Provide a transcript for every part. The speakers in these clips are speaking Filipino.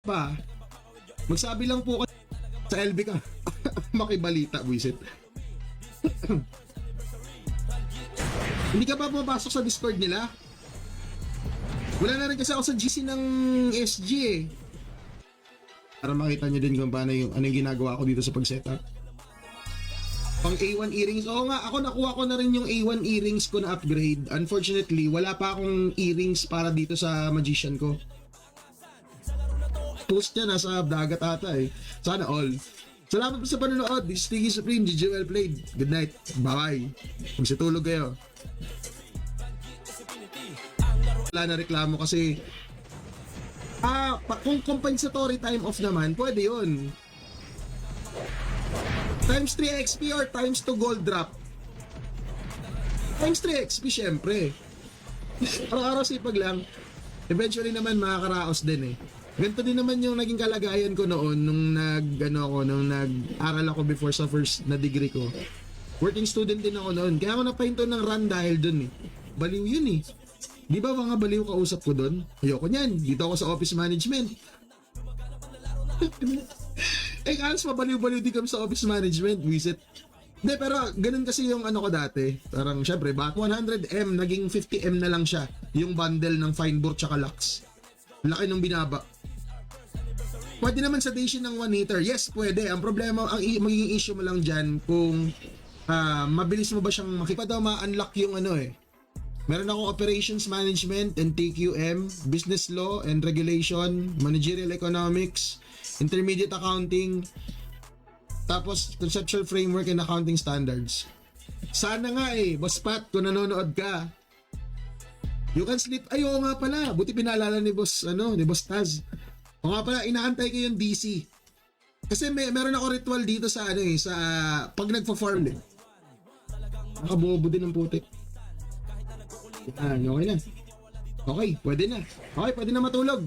pa, magsabi lang po kayo sa LB ka. Makibalita, buisit. Hindi ka pa pumapasok sa Discord nila? Wala na rin kasi ako sa GC ng SG eh. Para makita nyo din kung paano yung anong ginagawa ko dito sa pag-setup. Pang A1 earrings. Oo nga, ako nakuha ko na rin yung A1 earrings ko na upgrade. Unfortunately, wala pa akong earrings para dito sa Magician ko. Post niya nasa dagat ata eh. Sana all. Salamat po sa panonood. This is Tiggy Supreme. GG well played. Good night. Bye-bye. Magsitulog kayo. Wala na reklamo kasi kung compensatory time off naman, pwede yun. Times 3 XP or times 2 gold drop. Times 3 XP syempre. Araw-araw sipag lang. Eventually naman makakaraos din eh. Ganito din naman yung naging kalagayan ko noon nung nag-aral ako before sa first na degree ko. Working student din ako noon. Kaya ako napahinto ng run dahil dun eh. Baliw yun eh. Di ba mga baliw kausap ko doon? Ayoko niyan. Dito ako sa office management. Kalas mabaliw-baliw din kami sa office management. Visit. Hindi, pero ganun kasi yung ano ko dati. Parang syempre, back 100M, naging 50M na lang siya. Yung bundle ng Fineboard tsaka Lux. Laki nung binaba. Pwede naman sa station ng 1 meter. Yes, pwede. Ang problema, ang magiging issue mo lang dyan kung mabilis mo ba siyang makipadaw ma-unlock yung ano eh. Meron akong operations management and TQM, business law and regulation, managerial economics, intermediate accounting, tapos conceptual framework and accounting standards. Sana nga eh, Boss Pat, kung nanonood ka, you can sleep. Ay, oo nga pala, buti pinaalala ni Boss Taz. O nga pala, inaantay ko yung DC. Kasi meron ako ritual dito sa sa pag nagfa-farm eh. Nakabobo din ng putik. Okay na. Okay, pwede na. Okay, pwede na matulog.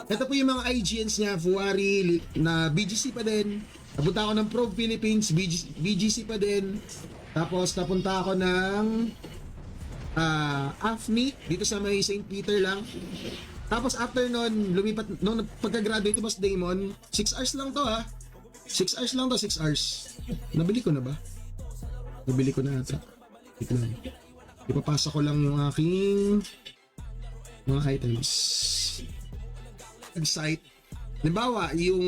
Ito po yung mga IGNs niya, Fuwari, na BGC pa din. Napunta ako ng Pro Philippines, BGC pa din. Tapos napunta ako ng AFNI, dito sa may St. Peter lang. Tapos after nun, lumipat, nung pagka-graduate Boss Damon, 6 hours lang to ha. 6 hours lang to, 6 hours. Nabili ko na ba? Nabili ko na ata. Ito lang. Ipapasa ko lang yung aking mga items. Website. Halimbawa, yung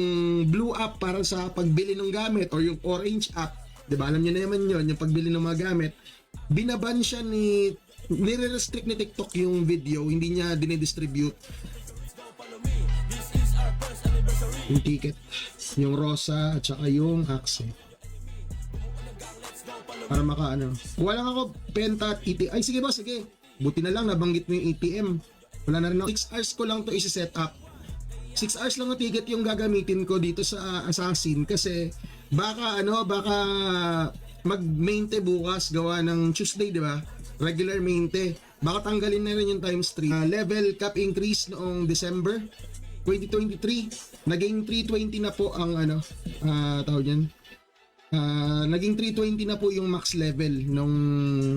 blue app para sa pagbili ng gamit or yung orange app. Diba? Alam nyo na naman yun, yung pagbili ng mga gamit. Binaban siya nire-restrict ni TikTok yung video. Hindi niya dinidistribute. Yung ticket. Yung Rosa at saka yung Accent. Para wala lang ako penta at ATM. Ay sige ba, sige. Buti na lang nabanggit mo yung ATM. Wala na rin ako. 6 hours ko lang to isi-set up. 6 hours lang na ticket yung gagamitin ko dito sa Assassin kasi baka mag-mainte bukas gawa ng Tuesday, di ba? Regular mainte. Baka tanggalin na rin yung times 3. Level cap increase noong December 2023. Naging 320 na po ang tawag yan. Naging 320 na po yung max level ng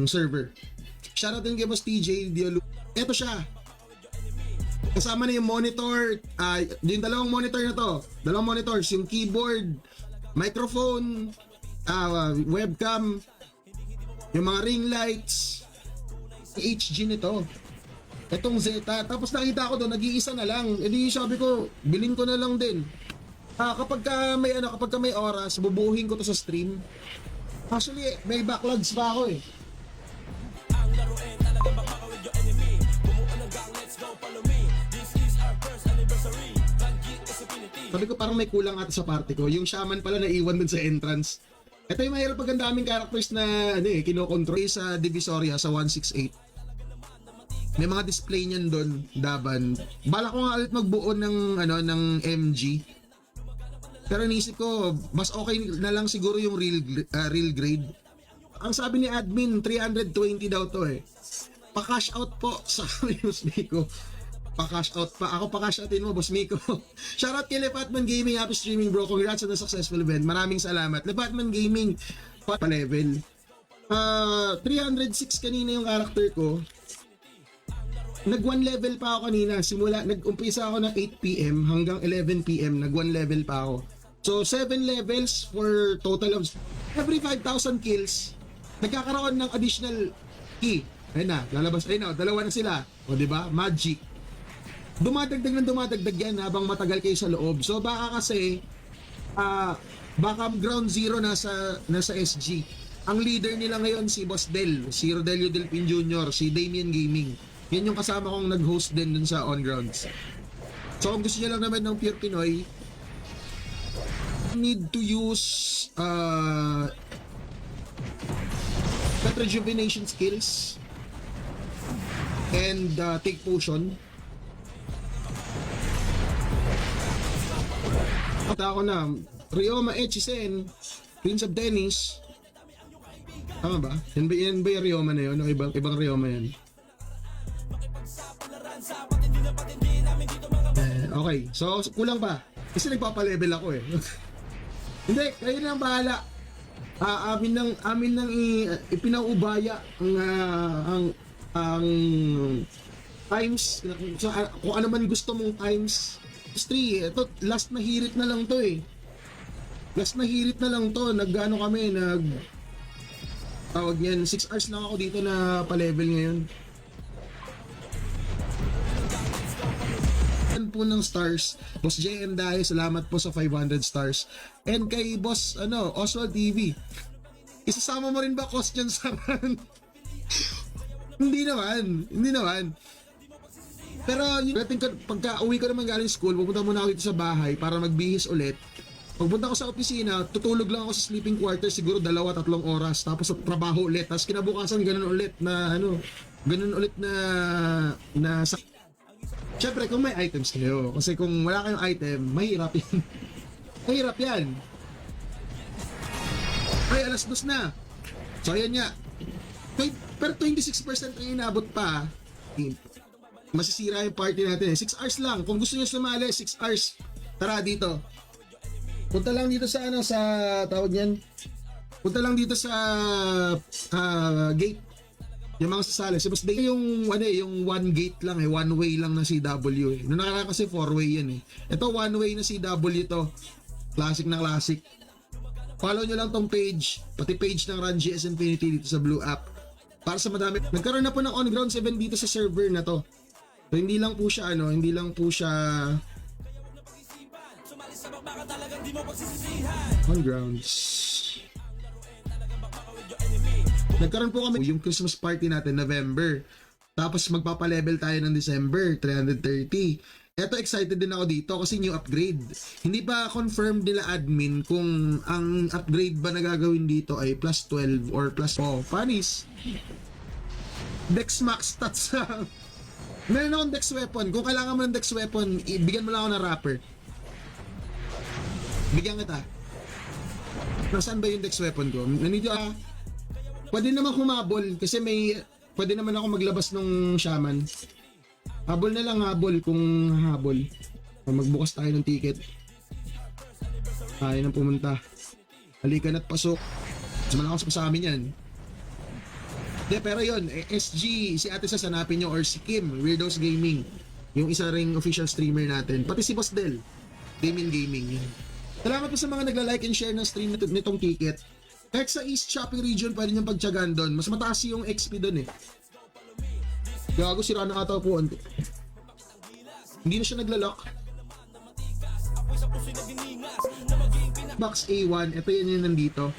server. Shoutout din kay Boss TJ Diolo. Ito siya. Kasama na yung monitor, yung dalawang monitor na to. Dalawang monitors, yung keyboard, microphone, webcam, yung mga ring lights, HG nito. Itong Zeta. Tapos nakita ko doon, nag-iisa na lang. E di sabi ko, bilhin ko na lang din. Kapag may oras, bubuhin ko to sa stream. Actually, may backlogs pa ako eh. Sabi ko parang may kulang ata sa party ko. Yung shaman pala naiwan dun sa entrance. Ito yung mahirap pag ang daming characters na kinokontrol sa Divisoria sa 168. May mga display niyan doon, Daban. Bala ko nga ulit magbuo ng MG. Pero naisip ko, mas okay na lang siguro yung real grade. Ang sabi ni admin, 320 daw to eh. Pa-cash out po sa Boss Miko. Pa-cash out pa. Ako pa-cash outin mo, Boss Miko. Shoutout kay Lepatman Gaming, happy streaming bro. Congrats on the successful event. Maraming salamat. Lepatman Gaming, pa-level. 306 kanina yung character ko. nag 1 level pa ako kanina. Nag-umpisa ako ng 8 PM hanggang 11 PM. Nag 1 level pa ako. So, 7 levels for total of every 5,000 kills, nagkakaroon ng additional key. Ayun na, lalabas. Ayun na, dalawa na sila. O, diba? Magic. Dumadagdag ng dumadagdag yan habang matagal kayo sa loob. So, baka kasi, baka ground zero nasa SG. Ang leader nila ngayon si Boss Del, si Rodelio Delpin Jr., si Damien Gaming. Yan yung kasama kong nag-host din dun sa On Grounds. So, kung gusto nyo lang naman ng Pure Pinoy, need to use that rejuvenation skills and take potion. Ako na Ryoma Echizen, Prince of Tennis. Tama ba? Yan ba yung Ryoma na yun? O ibang Ryoma yan? Okay, so kulang pa. Kasi nagpapa-level ako eh. Hindi, kayo na ang bahala. Amin nang ipinaubaya ang times, kung ano man gusto mong times 3. Ito, last na hirit na lang to eh. Last na hirit na lang to. Tawag niyan, 6 hours lang ako dito na pa-level ngayon. Po ng stars, Boss JM Dayo, salamat po sa 500 stars. And kay Boss Oswald TV, isasama mo rin ba question sa hindi naman. Pero pagka uwi ko naman galing school, pupunta muna ako dito sa bahay para magbihis ulit. Pagpunta ko sa opisina, tutulog lang ako sa sleeping quarters siguro 2-3 oras, tapos trabaho ulit, tapos kinabukasan ganun ulit na Siyempre, kung may items kayo. Kasi kung wala kayong item, mahirap yan. Mahirap yan. Ay, alas 2 na. So, ayan nga. Pero 26% ang inabot pa. Masisira yung party natin. 6 hours lang. Kung gusto nyo sumali, 6 hours. Tara dito. Punta lang dito sa tawag niyan. Punta lang dito sa gate. Yung mga sasali. So, basta yung one gate lang one way lang na CW eh. Noong nakaraan kasi 4-way yan eh. Ito one way na CW to. Classic na classic. Follow nyo lang tong page, pati page ng Run GS Infinity dito sa Blue App. Para sa madami. Nagkaroon na po ng On Grounds event dito sa server na to. So, hindi lang po siya On Grounds. Nagkaroon po kami yung Christmas party natin November. Tapos magpapa-level tayo ng December 330. Eto, excited din ako dito kasi new upgrade. Hindi pa confirmed nila admin kung ang upgrade ba na gagawin dito ay plus 12 or plus... Oh, panis. Dex max stats. Meron akong Dex weapon. Kung kailangan mo ng Dex weapon, bigyan mo lang ako ng wrapper. Bigyan kita. Nasaan ba yung Dex weapon ko? Nandito pwede naman humabol kasi pwede naman ako maglabas ng shaman. Habol na lang, kung habol. Magbukas tayo ng ticket. Tayo nang pumunta. Halika na't pasok. Mas malakas pa sa amin yan. Pero yun, SG, si Ate Sas, hanapin nyo, or si Kim, Weirdos Gaming. Yung isa ring official streamer natin. Pati si Boss Del, Damien Gaming. Salamat po sa mga nagla-like and share ng stream nitong ticket. Kahit sa East Shopping Region, pwede niyang pagtyagaan doon. Mas mataas yung XP doon eh. Gago, sira na kataw po. Hindi na siya naglalak. Box A1, ito yun nandito.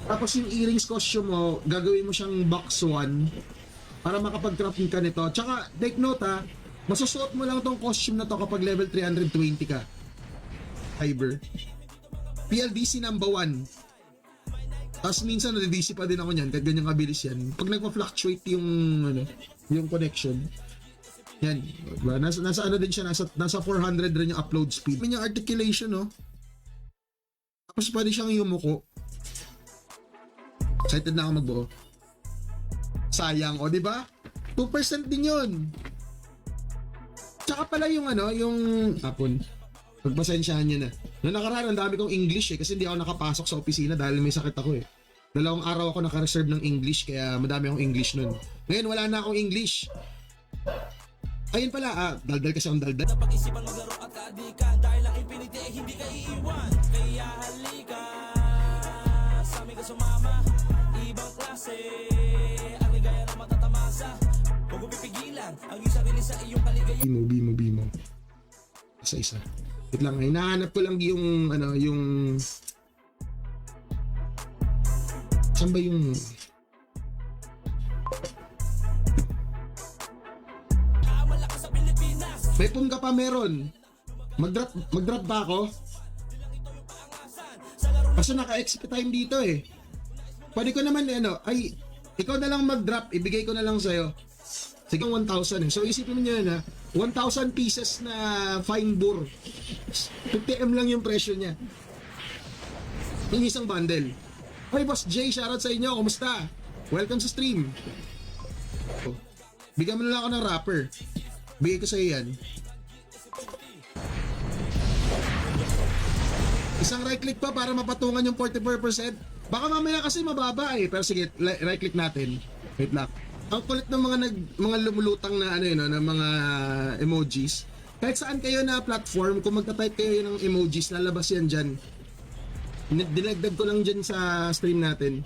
Tapos yung earrings costume mo, gagawin mo siyang box 1 para makapag-crafting ka nito. Tsaka, take note ha, masusuot mo lang tong costume na to kapag level 320 ka. Fiber. PLDC number 1. Tapos minsan nadidisi pa din ako niyan kahit ganyang kabilis yan. Pag nagpa-fluctuate yung connection. Yan. Diba? Nasa ano din siya, nasa 400 rin yung upload speed. May yung articulation, no? Tapos pwede siyang yumuko. Excited na ako magbuo. Sayang, o diba? 2% din yun. Tsaka pala yung yung hapon. Pagpasensyahan nyo na. Noong nakaraan, ang dami kong English kasi hindi ako nakapasok sa opisina dahil may sakit ako eh. 2 araw ako naka-reserve ng English kaya madami akong English nun. Ngayon wala na akong English. Ayun pala, daldal kasi ang daldal. Pag-isipan maglaro at kaadikan dahil ang infinity ay hindi ka iiwan. Kaya halika sa amin ka sumama. Ibang klase ang ligaya na matatamasa. Huwag mo pipigilan ang iyong sarili sa iyong kaligaya. Bimo. Isa. Wait lang, hinahanap ko lang yung, yung... Saan ba yung... Malakas sa Pilipinas. May pungga pa meron. Mag-drop ba ako? Kaso naka-XP time dito eh. Pwede ko naman ikaw na lang mag-drop, ibigay ko na lang sa'yo. Sige, 1,000 eh. So isipin mo nyo yun 1,000 pieces na fine bore. 50M lang yung presyo niya. Yung isang bundle. Hoy Boss Jay, shoutout sa inyo. Kumusta? Welcome sa stream. Bigyan mo na lang ako ng wrapper. Bigay ko sa'yo yan. Isang right click pa para mapatungan yung 44%. Baka mamaya kasi mababa eh. Pero sige, right click natin. Wait lang. Ang kulit ng mga lumulutang na na mga emojis. Kahit saan kayo na platform, kung magta-type kayo ng emojis, lalabas yan dyan. Dinagdag ko lang dyan sa stream natin.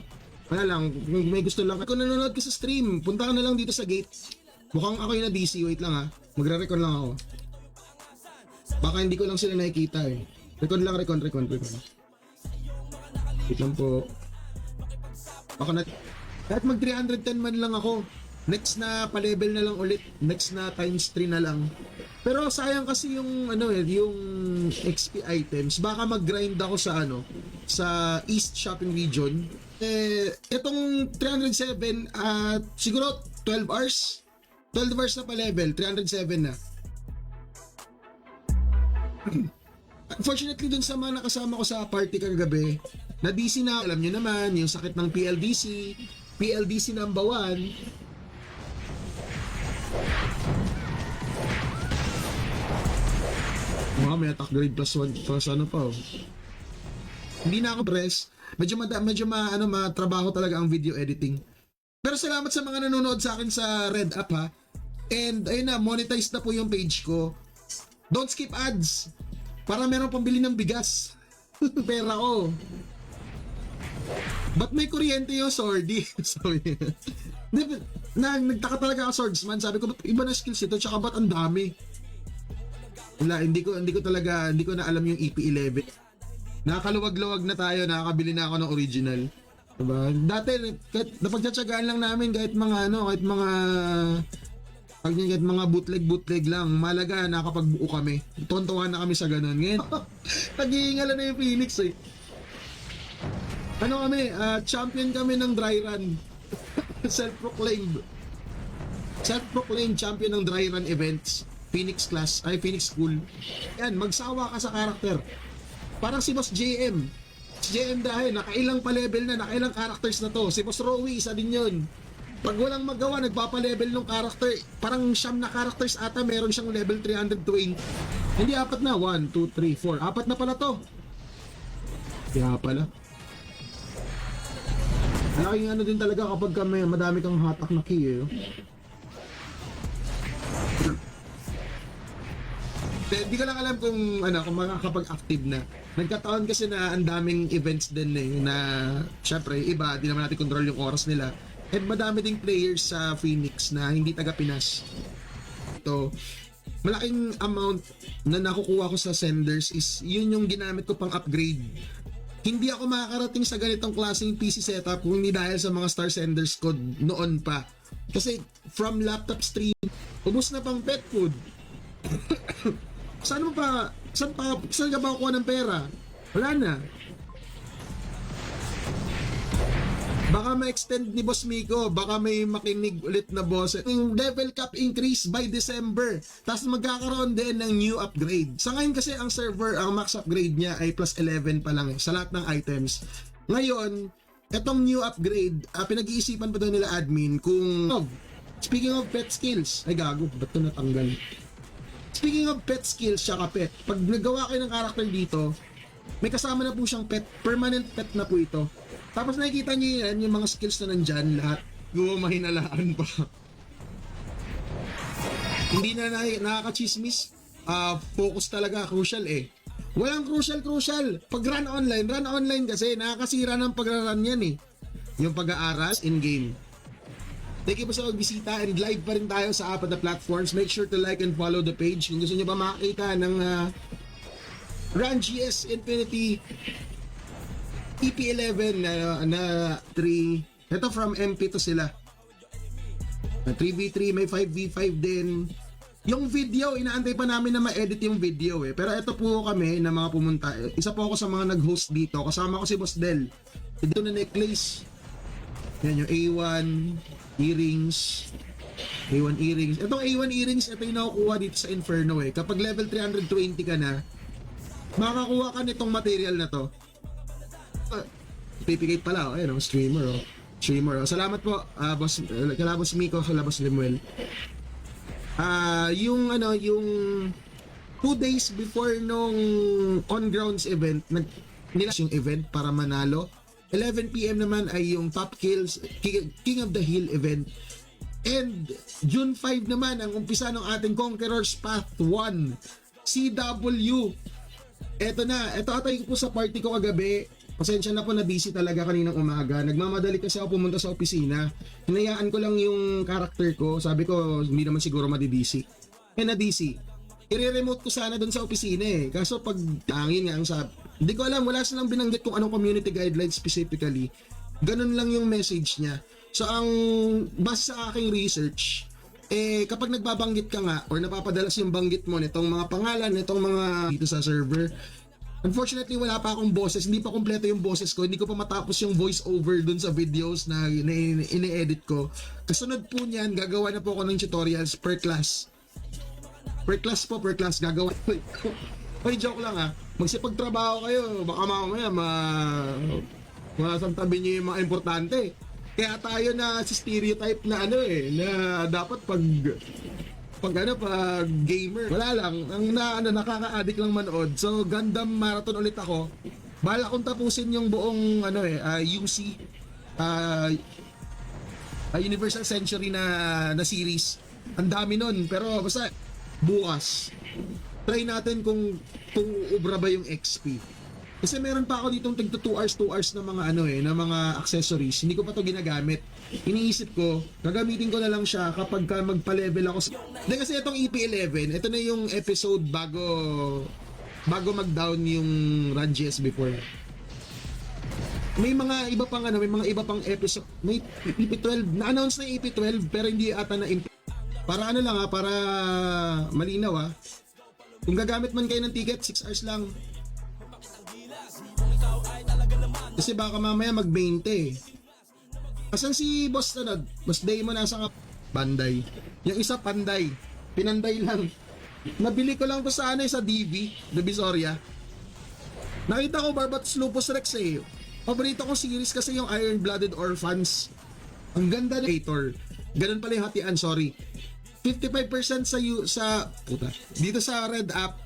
Wala lang, kung may gusto lang. Kung nanonood ka sa stream, punta ka na lang dito sa gate. Mukhang ako yung na-DC, wait lang Magre-recon lang ako. Baka hindi ko lang sila nakikita eh. Recon. Wait lang po. Baka kahit mag 310 man lang ako. Next na pa-level na lang ulit. Next na times 3 na lang. Pero sayang kasi yung yung XP items. Baka mag-grind ako sa sa East Shopping Region. Itong 307 at siguro 12 hours. 12 hours na pa-level, 307 na. Unfortunately dun sa mga nakasama ko sa party kagabi, na DC na, alam nyo naman, yung sakit ng PLDC number 1. May attack grade plus 1 plus pa Hindi na ako press. Medyo matrabaho talaga ang video editing. Pero salamat sa mga nanonood sa akin sa Red App And ayun na, monetize na po yung page ko. Don't skip ads. Para meron pambili ng bigas. Pera ko. Ba't may kuryente yung swordy? Sabi nagtaka talaga ako swordsman. Sabi ko, iba na skills ito? Tsaka ba't ang dami? Wala, hindi ko na alam yung EP11. Nakakaluwag-luwag na tayo, nakakabili na ako ng original. Diba? Dati, napagtsatsagaan lang namin kahit mga bootleg lang. Malaga, nakapagbuo kami. Tontuhan na kami sa ganun. Ngayon, nag-iingala na yung Phoenix eh. Champion kami ng dry run. Self-proclaimed champion ng dry run events. Phoenix School. Yan, magsawa ka sa karakter. Parang si Boss JM. Si JM dahil, nakailang pa-level na, nakailang characters na to. Si Boss Rowie, isa din yun. Pag walang magawa, nagpapa-level ng character. Parang siyam na characters ata, meron siyang level 320. Hindi, 4 na. 1, 2, 3, 4. 4 na pala to. Kaya pala. Malaking din talaga kapag madami kang hatak na key Hindi ko lang alam kung makakapag-active na. Nagkataon kasi na ang daming events din na syempre iba, di naman natin control yung oras nila. And madami ding players sa Phoenix na hindi taga Pinas. Ito, malaking amount na nakukuha ko sa senders is yun yung ginamit ko pang upgrade. Hindi ako makakarating sa ganitong klaseng PC setup kung hindi dahil sa mga Star Senders code noon pa. Kasi from laptop stream, ubos na pang pet food. Saan ka ba kukuha ng pera? Wala na. Baka ma-extend ni Boss Miko, baka may makinig ulit na boss. Yung level cap increase by December. Tapos magkakaroon din ng new upgrade. Sa ngayon kasi ang server, ang max upgrade niya ay plus 11 pa lang sa lahat ng items. Ngayon, etong new upgrade, pinag-iisipan pa daw nila admin kung speaking of pet skills, ay gago, ba't ito natanggal? Speaking of pet skills, tsaka pet, pag nagawa kayo ng character dito, may kasama na po siyang pet, permanent pet na po ito. Tapos nakikita niyo yan, yung mga skills na nandyan, lahat. Mahinalaan pa. Hindi na nakaka-chismis. Focus talaga, crucial eh. Walang crucial. Pag run online kasi nakakasira ng pag-run yan eh. Yung pag-aaral in-game. Thank you po sa pagbisita and live pa rin tayo sa apat na platforms. Make sure to like and follow the page. Kung gusto nyo pa makakita ng Run GS Infinity EP11 na 3. Ito from MP to sila. 3v3, may 5v5 din. Yung video, inaantay pa namin na ma-edit yung video eh. Pero ito po kami na mga pumunta. Isa po ako sa mga nag-host dito. Kasama ko si Boss Del. Ito na necklace. Yan yung A1 earrings. A1 earrings. Itong A1 earrings, ito yung nakukuha dito sa Inferno eh. Kapag level 320 ka na, makakuha ka nitong material na to. Pipigate pala, oh. Ayun, oh, streamer, oh. Streamer, oh. Salamat po, boss, kala Boss Miko, kala Boss Limuel. Yung 2 days before nung on-grounds event, nilas yung event para manalo. 11 PM naman ay yung Top Kills King of the Hill event. And June 5 naman ang umpisa ng ating Conqueror's Path 1 CW. Eto atay ko po sa party ko kagabi. Pasensya na po na busy talaga kaninang umaga. Nagmamadali kasi ako pumunta sa opisina. Hinayaan ko lang yung character ko. Sabi ko hindi naman siguro madidisi. Na-DC. I-remote ko sana doon sa opisina eh. Kaso pag angin nga ang sabi. Hindi ko alam, wala silang binanggit kung anong community guidelines specifically. Ganun lang yung message niya. So ang base sa aking research, kapag nagbabanggit ka nga or napapadalas yung banggit mo nitong mga pangalan, nitong mga dito sa server, unfortunately wala pa akong boses, hindi pa kompleto yung boses ko, hindi ko pa matapos yung voice over dun sa videos na ini-edit ko. Kasunod po niyan, gagawa na po ako ng tutorials per class. Per class gagawa. Hoy, joke lang ha. Magsipagtrabaho kayo, baka mamaya masasantabi niyo yung mga importante. Kaya tayo na si stereotype na na dapat pag gamer, wala lang, nakaka-addict lang manood. So Gundam Marathon ulit ako. Bala kong tapusin yung buong UC Universal Century na series. Ang dami nun, pero basta bukas try natin kung ubra ba yung XP. Kasi meron pa ako ditong tig 2 hours na mga na mga accessories. Hindi ko pa to ginagamit. Iniisip ko, gagamitin ko na lang siya kapag magpa-level ako. Dahil kasi itong EP11, ito na yung episode bago mag-down yung Run GS before. May mga iba pang episode. May EP12, na-announce na EP12 pero hindi ata na para para malinaw. Kung gagamit man kayo ng ticket, 6 hours lang. Kasi baka mamaya mag-20. Asan si Boss Boss Day mo nasa Panday. Yung isa Panday. Pinanday lang. Nabili ko lang to sa sa DV, Divisoria. Nakita ko Barbatos Lupus Rex eh. Paborito kong series kasi yung Iron-Blooded Orphans. Ang ganda ng creator. Ganun pala yung hatian, sorry. 55% sa puta. Dito sa Red App,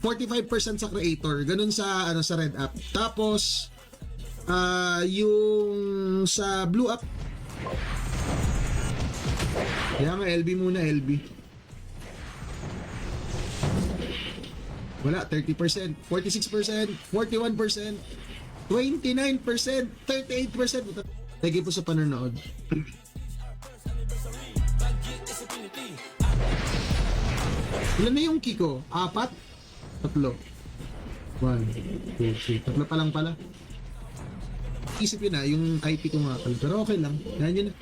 45% sa creator. Ganun sa sa Red App. Tapos yung sa Blue App. Kaya nga LB muna, LB. Wala, 30%, 46%, 41%, 29%, 38%. Thank you po sa panonood. Ilan na yung Kiko? 4? 3. 1, 2, 3. 3 pa lang pala. Isip yun yung IP ko nga pala. Pero okay lang. Yan yun na.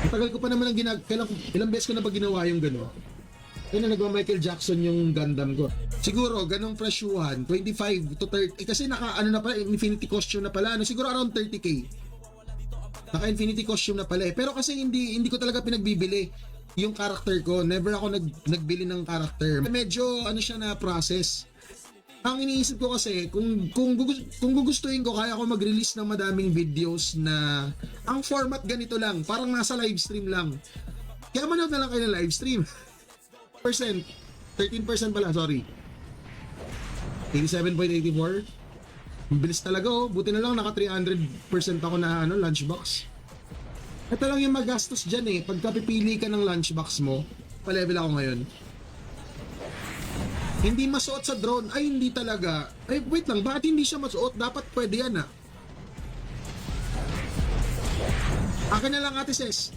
Matagal ko pa naman ang ilang beses ko na ba ginawa yung gano'n? Kaya na nagwa-Michael Jackson yung Gundam ko. Siguro, ganong presyuhan, 25 to 30. Kasi naka, na pala, Infinity costume na pala. Siguro around 30k. Naka-Infinity costume na pala eh. Pero kasi hindi ko talaga pinagbibili yung character ko. Never ako nagbili ng character. Medyo siya na process. Ang iniisip ko kasi, kung gugustuhin ko, kaya ako mag-release ng madaming videos na ang format ganito lang. Parang nasa live stream lang. Kaya manood na lang kayo ng live stream. 13% pala, sorry. 87.84. Ang bilis talaga oh. Buti na lang naka 300% ako na lunchbox. Ito lang yung magastos dyan eh. Pagka pipili ka ng lunchbox mo, pa-level ako ngayon. Hindi masuot sa drone. Ay, hindi talaga. Ay, wait lang. Bakit hindi siya masuot? Dapat pwede yan ah. Akin na lang, Ate Ses.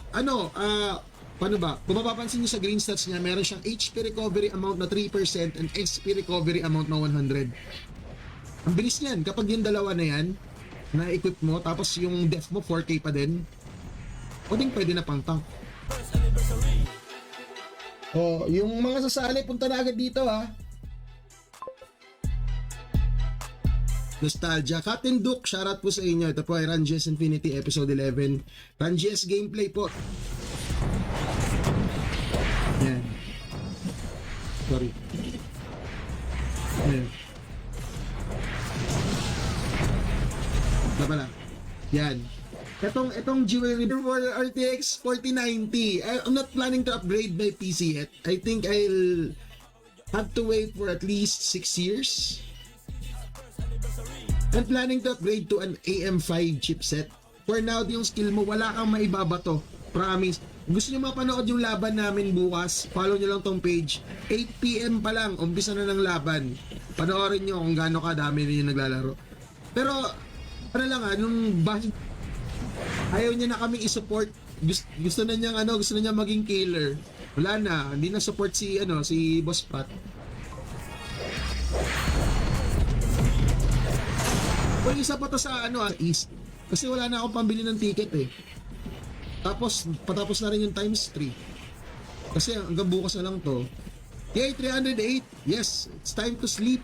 Paano ba? Kung mapapansin niyo sa green stats niya, meron siyang HP recovery amount na 3% and SP recovery amount na 100. Ang bilis niyan. Kapag yung dalawa na yan, na-equip mo, tapos yung def mo 4K pa din, pwede na pang tank. Oh, yung mga sasali, punta na agad dito ha. Nostalgia. Captain Duke, shoutout po sa inyo. Ito po ay Ranges Infinity Episode 11. Ranges gameplay po. Yan. Sorry. Yan. Na pala. Yan. Itong jewelry for RTX 4090. I'm not planning to upgrade my PC yet. I think I'll have to wait for at least 6 years. I'm planning to upgrade to an AM5 chipset. For now, yung skill mo, wala kang maibabato. Promise. Gusto nyo mapanood yung laban namin bukas, follow nyo lang tong page. 8 PM pa lang, umpisa na ng laban. Panoorin nyo kung gaano kadami rin yung naglalaro. Pero, nung ayaw niya na kami i-support. Gusto na niya maging killer. Wala na, hindi na support si Boss Pat. O isa pa to sa East. Kasi wala na akong pambili ng ticket eh. Tapos, patapos na rin yung times 3. Kasi hanggang bukas na lang to. Yay, 308! Yes, it's time to sleep.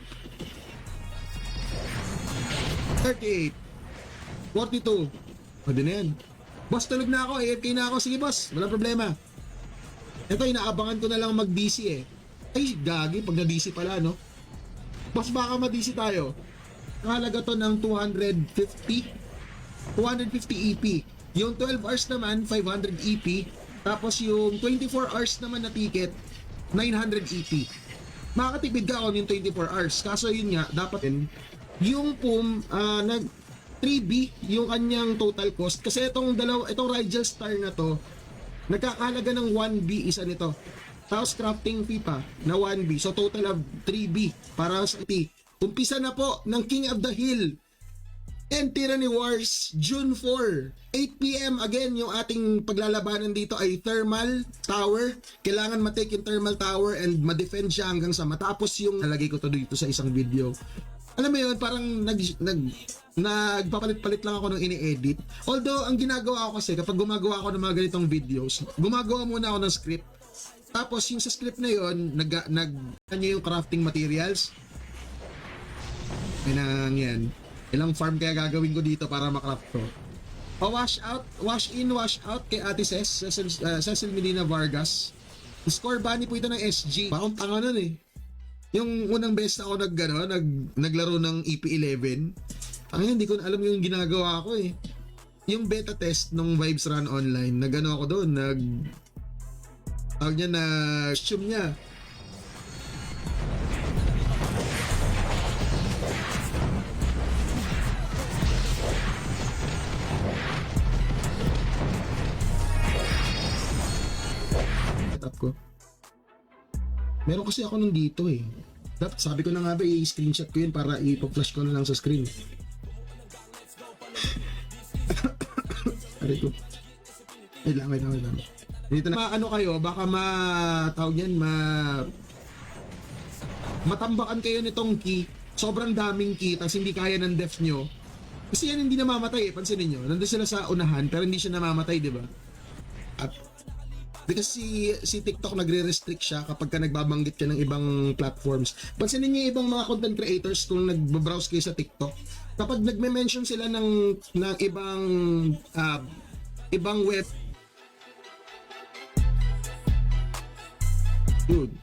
38. 42. Pwede na yan. Boss, tulog na ako. AFK na ako. Sige, boss. Walang problema. Ito, inaabangan ko na lang mag-DC eh. Ay, gagi. Pag na-DC pala, no? Boss, baka ma-DC tayo. Halaga to ng 250 EP. Yung 12 hours naman 500 EP, tapos yung 24 hours naman na ticket 900 EP. Makakatipid ka on yung 24 hours. Kaso yun nga, dapat din yung PUM 3B yung kanyang total cost kasi itong Rigel Star na to nagkakahalaga ng 1B isa nito. Tapos crafting fee pa na 1B. So total of 3B para sa IT. Umpisa na po ng King of the Hill and Tyranny Wars June 4, 8 PM. Again, yung ating paglalabanan dito ay thermal tower. Kailangan matake yung thermal tower and ma-defend siya hanggang sa matapos yung nalagay ko to dito sa isang video. Alam mo yun, parang nagpapalit-palit lang ako ng ini-edit. Although, ang ginagawa ko kasi kapag gumagawa ako ng mga ganitong videos, gumagawa muna ako ng script. Tapos yung sa script na yun, yung crafting materials. Yan. Ilang farm kaya gagawin ko dito para makraft to. Wash in, wash out kay Ate Cecil Medina Vargas. Score bunny po ito ng SG. Parang tanga nun eh. Yung unang best ako naglaro ng EP11. Hindi ko na alam yung ginagawa ko eh. Yung beta test ng Vibes Run Online, ako doon, nag-assume niya. Ko. Meron kasi ako nung dito eh. Dapat sabi ko na nga ba i-screenshot ko yun para i-flash ko na lang sa screen. Ari ko. Wait lang. Dito na kayo, baka matambakan kayo nitong key. Sobrang daming key, tapos hindi kaya ng def nyo. Kasi yan hindi namamatay eh, pansinin nyo. Nandun sila sa unahan, pero hindi siya namamatay, di ba? At because si TikTok nagre-restrict siya kapag ka nagbabanggit ka ng ibang platforms. Pansinin niyo yung ibang mga content creators kung nagbabrowse kayo sa TikTok. Kapag nagme-mention sila ng ibang web. Dude.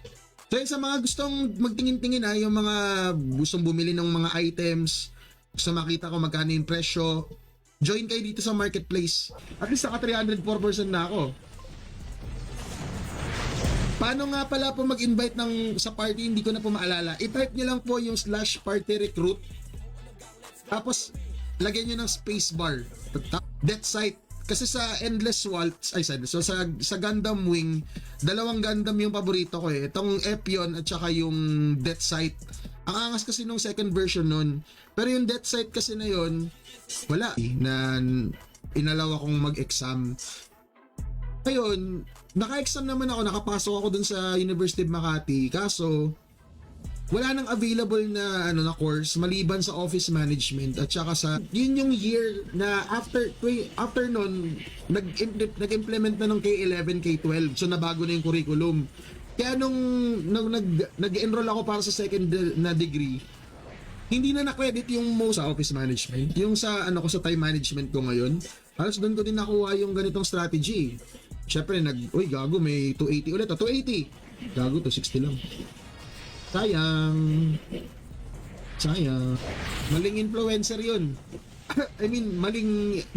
So yun, sa mga gustong magtingin-tingin yung mga gustong bumili ng mga items, gusto makita ko magkano yung presyo, join kayo dito sa marketplace. At least naka 304% na ako. Paano nga pala po mag-invite sa party, hindi ko na po maalala. I-type nyo lang po yung /party-recruit. Tapos, lagyan nyo ng spacebar. That site, Kasi sa Endless Waltz, ay sa Gundam Wing, dalawang Gundam yung paborito ko eh. Itong Epyon at saka yung Death Sight. Ang angas kasi nung second version nun. Pero yung Death Sight kasi na yun, wala na inalaw akong mag-exam. Ngayon, naka-exam naman ako, nakapasok ako dun sa University of Makati. Kaso, wala nang available na na course maliban sa office management at saka sa yun yung year na after nun nag-implement na ng K11 K12, so nabago na yung curriculum. Kaya nung nag-enroll ako para sa second na degree, hindi na na-credit yung mo sa office management, yung sa ko sa time management ko ngayon. Halos doon ko din nakuha yung ganitong strategy. Syempre gago, may 280 ulit, 280. Gago, 260 lang. Sayang. Maling influencer yun. I mean, maling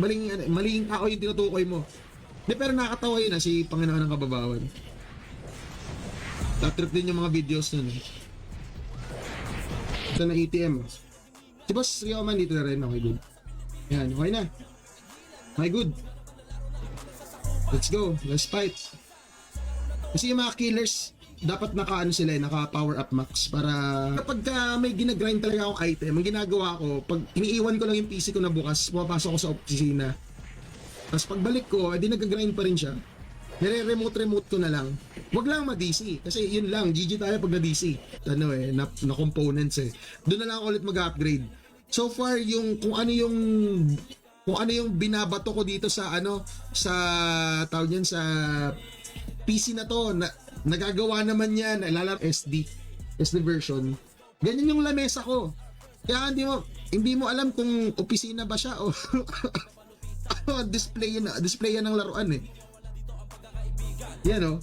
tao yung tinutukoy mo. Pero nakakatawa yun si Panginoon ng Kababawan. Tatrip din yung mga videos nun. Ito na ATM. Si Boss Rioman dito na rin. Okay, good. Yan, okay na. Okay, good. Let's go. Let's fight. Kasi yung mga killers, dapat naka power up max para kapag may ginagrind talaga akong item, ang ginagawa ko, pag iniiwan ko lang yung PC ko na bukas, pumapasok ko sa opisina. Tapos pagbalik ko, edi nag-grind pa rin siya. Nire-remote ko na lang. Wag lang ma-DC. Kasi yun lang, GG tayo pag na-DC. Na components eh. Doon na lang ako ulit mag-upgrade. So far, kung ano yung binabato ko dito sa tawag yan, sa PC na to, nagagawa naman yan, SD version. Ganyan yung lamesa ko. Kaya hindi mo alam kung opisina ba siya o display yan ng laruan eh. Yan o.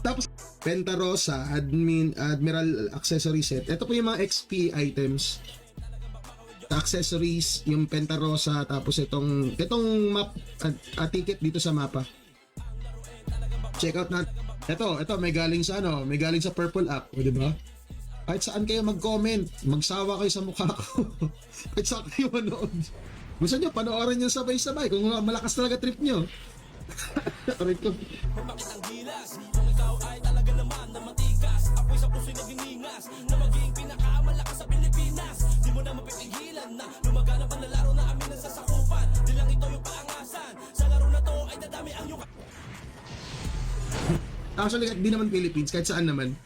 Tapos Pentarosa Admiral Accessory Set. Ito po yung mga XP items. Accessories, yung Pentarosa, tapos itong map ticket dito sa mapa. Check out natin. Ito may galing sa Purple App, o di ba? Kahit saan kayo mag-comment, magsawa kayo sa mukha ko. Kahit saan kayo manood. Gusto nyo, panoorin nyo sabay-sabay kung malakas talaga trip nyo. Bakit ang gilas? Kung ikaw ay talaga naman na matikas, apoy sa puso'y naginingas na maging pinakamalakas sa Pilipinas. Di mo na mapipigilan na lumaganap ang lalaro na amin ang sasakupan. Di lang ito yung paangasan, sa laro na to ay dadami ang yung Actually, di naman Philippines, kahit saan naman.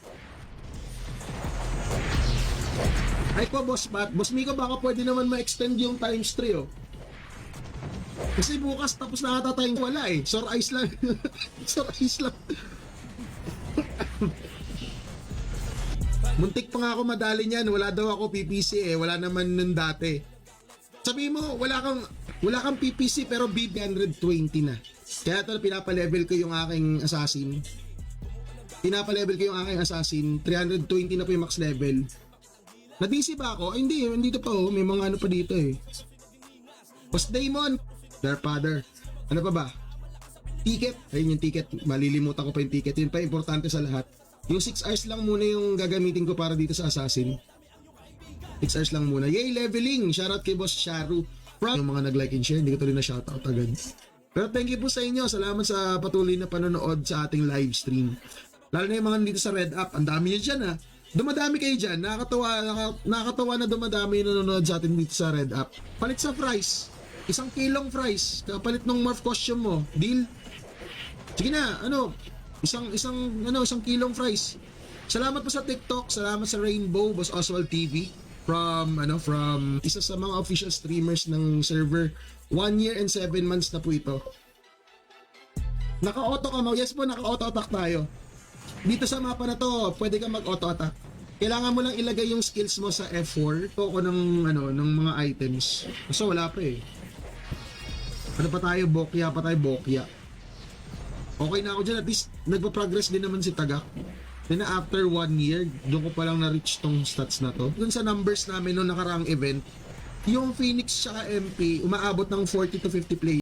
Ay po, Boss Miko, baka pwede naman ma-extend yung times 3 oh. Kasi bukas tapos na ata tayong wala eh. Sore eyes lang. Sore eyes lang. Muntik pa nga ako madali niyan. Wala daw ako PPC eh. Wala naman nun dati. Sabi mo, wala kang PPC pero B120 na. Kaya ito pinapalevel ko yung aking assassin. 320 na po yung max level. Na-DC ba ako? Ay, hindi pa oh. May mga ano pa dito eh. Boss Damon, their father. Ano pa ba? Ticket. Ayun yung ticket. Malilimutan ko pa yung ticket. Yun pa importante sa lahat. Yung 6 hours lang muna yung gagamitin ko para dito sa assassin. 6 hours lang muna. Yay, leveling! Shoutout kay Boss Sharu. Yung mga nag-like and share, hindi ko tuloy na shoutout agad. Pero thank you po sa inyo. Salamat sa patuloy na panonood sa ating live stream. Lalo na yung mga dito sa Red App. Ang dami nyo dyan ha. Dumadami kayo dyan. Nakakatawa na dumadami yung nanonood sa atin dito sa Red App. Palit sa fries. 1 kilong fries. Kapalit ng morph costume mo. Deal? Sige na. Isang kilong fries. Salamat po sa TikTok. Salamat sa Rainbow, Boss Oswald TV. From isa sa mga official streamers ng server. 1 year and 7 months na po ito. Naka-auto ka mo. Yes po, naka-auto attack tayo. Dito sa mapa na to, pwede kang mag-auto attack. Kailangan mo lang ilagay yung skills mo sa F4. Ito ko ng mga items. Kasi wala pa eh. Ano pa tayo? Bokya. Okay na ako dyan. At least, nagpa-progress din naman si Tagak. Then after 1 year, doon ko palang na-reach tong stats na to. Doon sa numbers namin noong nakaraang event, yung Phoenix tsaka MP, umaabot ng 40 to 50 players.